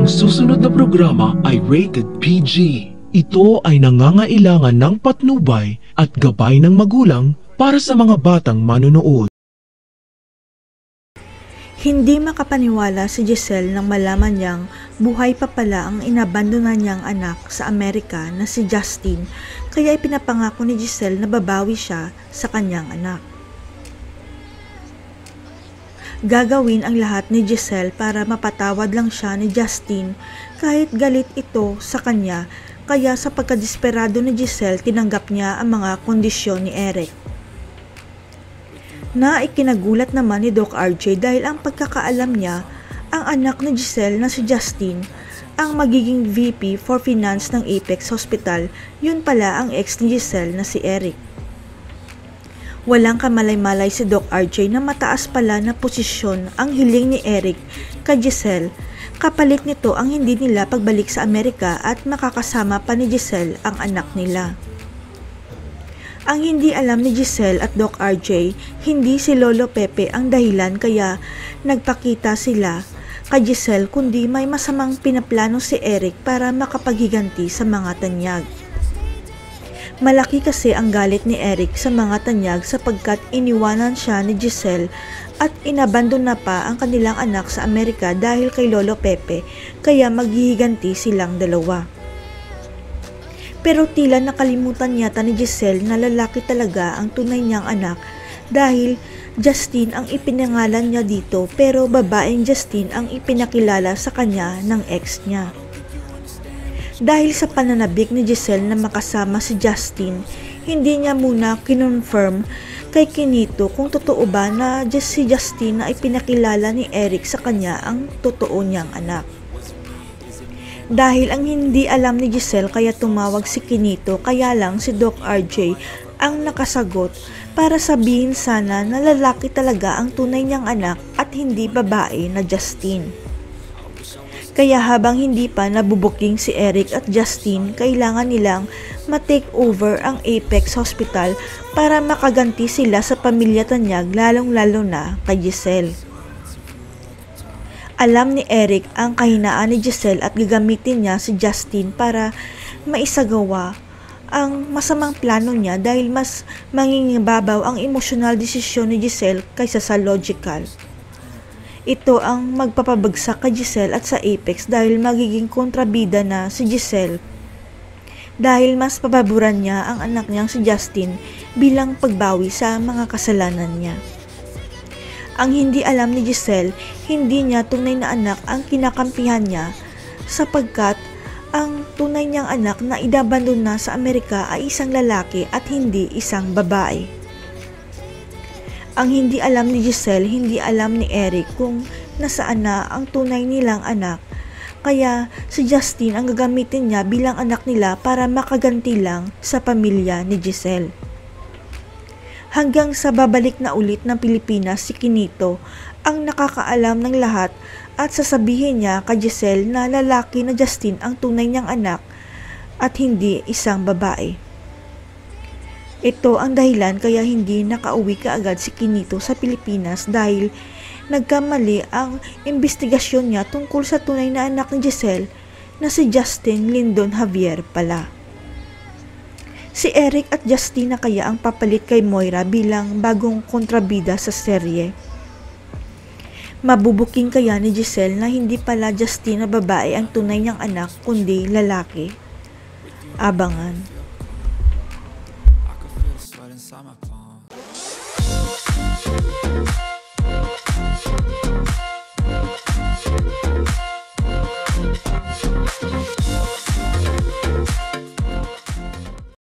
Ang susunod na programa ay rated PG. Ito ay nangangailangan ng patnubay at gabay ng magulang para sa mga batang manonood. Hindi makapaniwala si Giselle nang malaman niyang buhay pa pala ang inabandona niyang anak sa Amerika na si Justin, kaya ipinapangako ni Giselle na babawi siya sa kanyang anak. Gagawin ang lahat ni Giselle para mapatawad lang siya ni Justin kahit galit ito sa kanya, kaya sa pagkadesperado ni Giselle tinanggap niya ang mga kondisyon ni Eric. Na ikinagulat naman ni Doc RJ dahil ang pagkakaalam niya, ang anak ni Giselle na si Justin ang magiging VP for Finance ng Apex Hospital, yun pala ang ex ni Giselle na si Eric. Walang kamalay-malay si Doc RJ na mataas pala na posisyon ang hiling ni Eric kay Giselle, kapalit nito ang hindi nila pagbalik sa Amerika at makakasama pa ni Giselle ang anak nila. Ang hindi alam ni Giselle at Doc RJ, hindi si Lolo Pepe ang dahilan kaya nagpakita sila kay Giselle, kundi may masamang pinaplano si Eric para makapaghiganti sa mga tanyag. Malaki kasi ang galit ni Eric sa mga tanyag sapagkat iniwanan siya ni Giselle at inabandona pa ang kanilang anak sa Amerika dahil kay Lolo Pepe, kaya maghihiganti silang dalawa. Pero tila nakalimutan yata ni Giselle na lalaki talaga ang tunay niyang anak dahil Justin ang ipinangalan niya dito pero babaeng Justin ang ipinakilala sa kanya ng ex niya. Dahil sa pananabik ni Giselle na makasama si Justin, hindi niya muna kinonfirm kay Kinito kung totoo ba na si Justin na ipinakilala ni Eric sa kanya ang totoo niyang anak. Dahil ang hindi alam ni Giselle kaya tumawag si Kinito, kaya lang si Doc RJ ang nakasagot para sabihin sana na lalaki talaga ang tunay niyang anak at hindi babae na Justin. Kaya habang hindi pa nabubuking si Eric at Justin, kailangan nilang ma-take over ang Apex Hospital para makaganti sila sa pamilya Tanyag, lalong-lalo na kay Giselle. Alam ni Eric ang kahinaan ni Giselle at gagamitin niya si Justin para maisagawa ang masamang plano niya dahil mas mangingibabaw ang emosyonal desisyon ni Giselle kaysa sa logical. Ito ang magpapabagsak kay Giselle at sa Apex dahil magiging kontrabida na si Giselle dahil mas papaboran niya ang anak niyang si Justin bilang pagbawi sa mga kasalanan niya. Ang hindi alam ni Giselle, hindi niya tunay na anak ang kinakampihan niya sapagkat ang tunay niyang anak na idabandona sa Amerika ay isang lalaki at hindi isang babae. Ang hindi alam ni Giselle, hindi alam ni Eric kung nasaan na ang tunay nilang anak, kaya si Justin ang gagamitin niya bilang anak nila para makaganti lang sa pamilya ni Giselle. Hanggang sa babalik na ulit ng Pilipinas si Kinito ang nakakaalam ng lahat at sasabihin niya kay Giselle na lalaki na Justin ang tunay niyang anak at hindi isang babae. Ito ang dahilan kaya hindi nakauwi kaagad si Kinito sa Pilipinas dahil nagkamali ang investigasyon niya tungkol sa tunay na anak ni Giselle na si Justin Lindon Javier pala. Si Eric at Justin na kaya ang papalit kay Moira bilang bagong kontrabida sa serye. Mabubuking kaya ni Giselle na hindi pala Justin na babae ang tunay niyang anak kundi lalaki? Abangan. Inside my